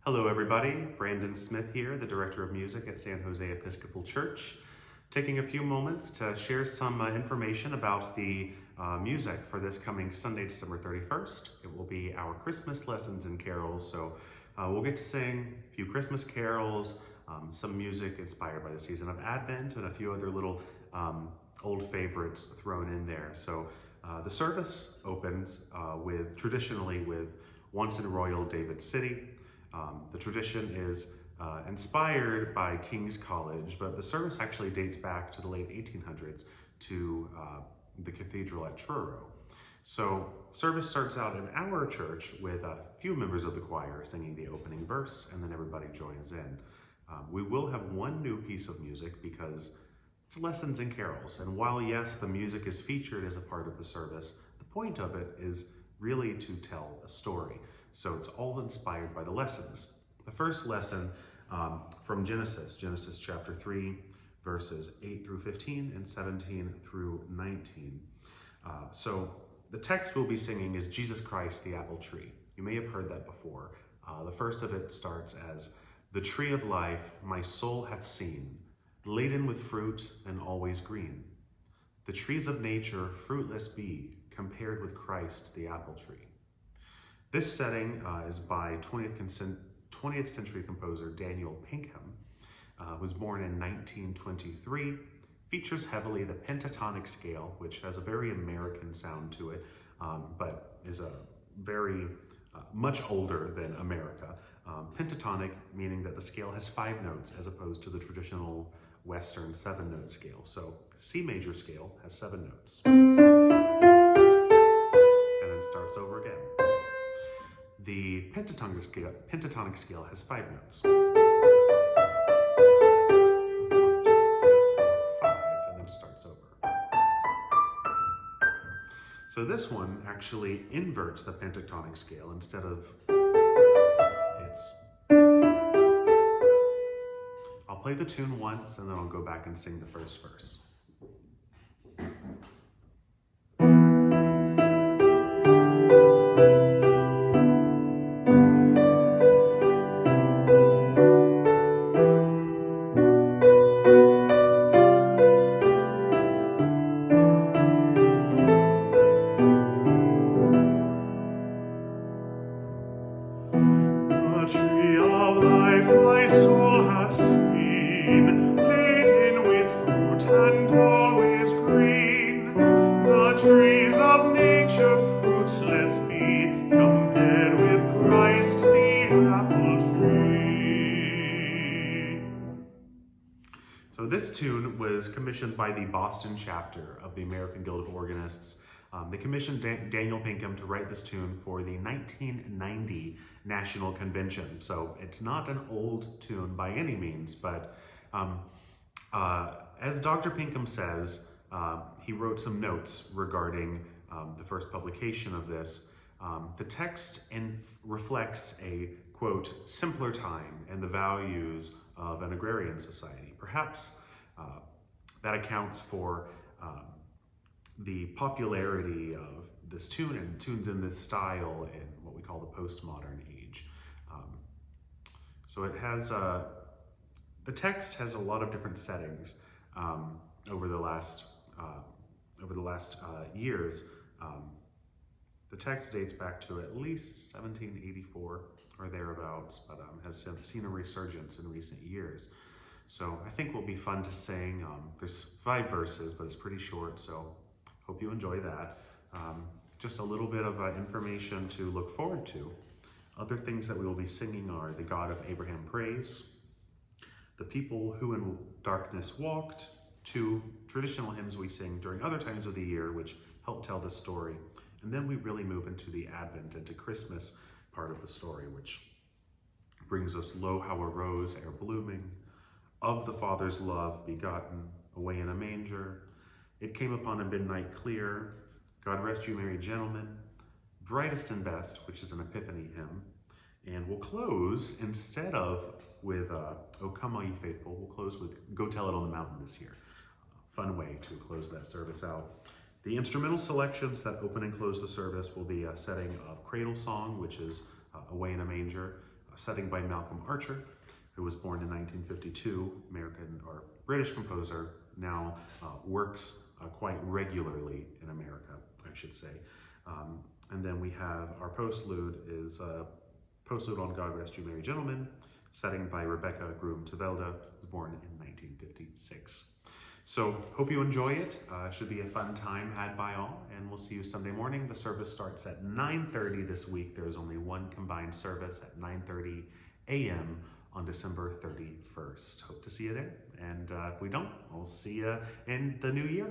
Hello everybody, Brandon Smith here, the Director of Music at San Jose Episcopal Church. Taking a few moments to share some information about the music for this coming Sunday, December 31st. It will be our Christmas lessons and carols, so we'll get to sing a few Christmas carols, some music inspired by the season of Advent, and a few other little old favorites thrown in there. So the service opens traditionally with Once in Royal David City. The tradition is inspired by King's College, but the service actually dates back to the late 1800s to the cathedral at Truro. So service starts out in our church with a few members of the choir singing the opening verse, and then everybody joins in. We will have one new piece of music because it's lessons and carols, and while yes, the music is featured as a part of the service, the point of it is really to tell a story. So it's all inspired by the lessons. The first lesson from Genesis chapter 3, verses 8 through 15 and 17 through 19. So the text we'll be singing is Jesus Christ, the Apple Tree. You may have heard that before. The first of it starts as, "The tree of life my soul hath seen, laden with fruit and always green. The trees of nature fruitless be, compared with Christ, the apple tree." This setting is by 20th century composer Daniel Pinkham. Was born in 1923, features heavily the pentatonic scale, which has a very American sound to it, but is a very much older than America. Pentatonic meaning that the scale has 5 notes as opposed to the traditional Western 7-note scale. So C major scale has 7 notes. And then starts over again. The pentatonic scale has 5 notes. 1, 2, 3, 4, 5, and then starts over. So this one actually inverts the pentatonic scale. Instead of it's... I'll play the tune once and then I'll go back and sing the first verse. Trees of nature fruitless be, compared with Christ the apple tree. So this tune was commissioned by the Boston chapter of the American Guild of Organists. They commissioned Daniel Pinkham to write this tune for the 1990 National Convention. So it's not an old tune by any means, but as Dr. Pinkham says, he wrote some notes regarding the first publication of this. The text reflects a, quote, simpler time and the values of an agrarian society. Perhaps that accounts for the popularity of this tune and tunes in this style in what we call the postmodern age. So it has, the text has a lot of different settings over the last years. The text dates back to at least 1784 or thereabouts, but has seen a resurgence in recent years. So I think will be fun to sing. There's 5 verses, but it's pretty short, so hope you enjoy that. Just a little bit of information to look forward to. Other things that we will be singing are "The God of Abraham Praise," "The People Who in Darkness Walked," 2 traditional hymns we sing during other times of the year which help tell the story. And then we really move into the Advent, into Christmas part of the story, which brings us, "Lo, how a rose ere blooming, of the Father's love begotten, away in a manger. It came upon a midnight clear. God rest you, merry gentlemen, brightest and best," which is an Epiphany hymn. And we'll close, instead of with "O come all ye faithful," we'll close with "Go tell it on the mountain" this year. Fun way to close that service out. The instrumental selections that open and close the service will be a setting of Cradle Song, which is "Away in a Manger," a setting by Malcolm Archer, who was born in 1952, American or British composer, now works quite regularly in America, I should say. And then we have our postlude is Postlude on God Rest You Merry Gentlemen, setting by Rebecca Groom Tevelde, born in 1956. So hope you enjoy it. Should be a fun time had by all, and we'll see you Sunday morning. The service starts at 9:30 this week. There is only one combined service at 9:30 a.m. on December 31st. Hope to see you there, and if we don't, we'll see you in the new year.